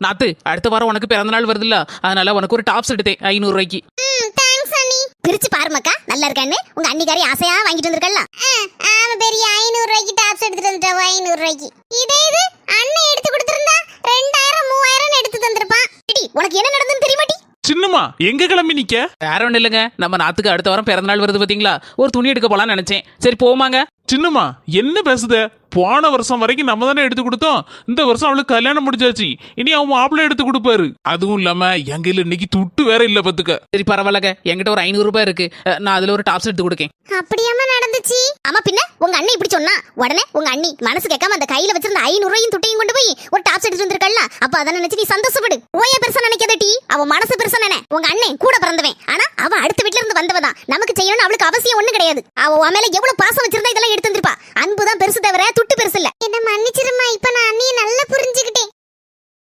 நாத்து அடுத்த வாரம் உனக்கு பிறந்த நாள் வருதுல்ல, அதனால உனக்கு ஒரு டாப்ஸ் எடுத்தேன் 500 ரூபாய்க்கு. தேங்க்ஸ் அண்ணி. பிரிச்சு பாருமாக்கா, நல்லா இருக்கான்னு உங்க அண்ணிக்காரி ஆசையா வாங்கிட்டு வந்திருக்கல. ஆமா பெரிய 500 ரூபாய்க்கு டாப்ஸ் எடுத்துட்டு வந்துட்டா. 500 ரூபாய்க்கு இதே இது அண்ணன் எடுத்து கொடுத்திருந்தா 2000 3000 எடுத்து தந்திருப்பான். உனக்கு என்ன நடந்துன்னு தெரியுமாடி? சின்னம்மா எங்க கிளம்பி நிக்க? வேற ஒண்ணு இல்லைங்க, நம்ம நாத்துக்கு அடுத்த வாரம் பிறந்த நாள் வருது பாத்தீங்களா, ஒரு துணி எடுக்க போலான்னு நினைச்சேன். சரி போமாங்க. சின்னம்மா என்ன பேசுத? போன வருஷம் வரைக்கும் நம்ம தானே எடுத்து கொடுத்தோம். இந்த வருஷம் அவளுக்கு கல்யாணம் முடிஞ்சாச்சு, இனி அவன் மாப்பிள்ளை எடுத்து கொடுப்பாரு. அதுவும் இல்லாம எங்கையில இன்னைக்கு துட்டு வேற இல்ல பத்துக்க. சரி பரவாயில்லங்க, என்கிட்ட ஒரு 500 ரூபாய் இருக்கு, நான் அதுல ஒரு டாப்ஸ் எடுத்து கொடுக்கேன். அப்படியாம நடந்துச்சு? ஆமா பின்ன உங்க அண்ணன் இப்படி சொன்னா உடனே உங்க அண்ணி மனசு கேட்காம அந்த கையில வச்சிருந்த 500 ரூபாயும் துட்டையும் கொண்டு போய் ஒரு டாப்ஸ் எடுத்து வந்திருக்கல. அப்ப அத நினைச்சு நீ சந்தோஷப்படு. ஓய பெருசா நினைக்காத டி, அவ மனசு பெருசா நினை. உங்க அண்ணன் கூட பிறந்தவன், ஆனா அவ அடுத்த வீட்ல இருந்து வந்தவதான். நமக்கு செய்யணும்னு அவளுக்கு அவசியம் ஒண்ணு கிடையாது. அவ உன் மேல எவ்வளவு பாசம் வச்சிருந்தா இதெல்லாம் எடுத்து வந்திருப்பா. அன்புதான் பெருசு தவிர துட்டு பெருசு இல்ல. என்ன மன்னிச்சிருமா, இப்ப நான் அண்ணியை நல்லா புரிஞ்சு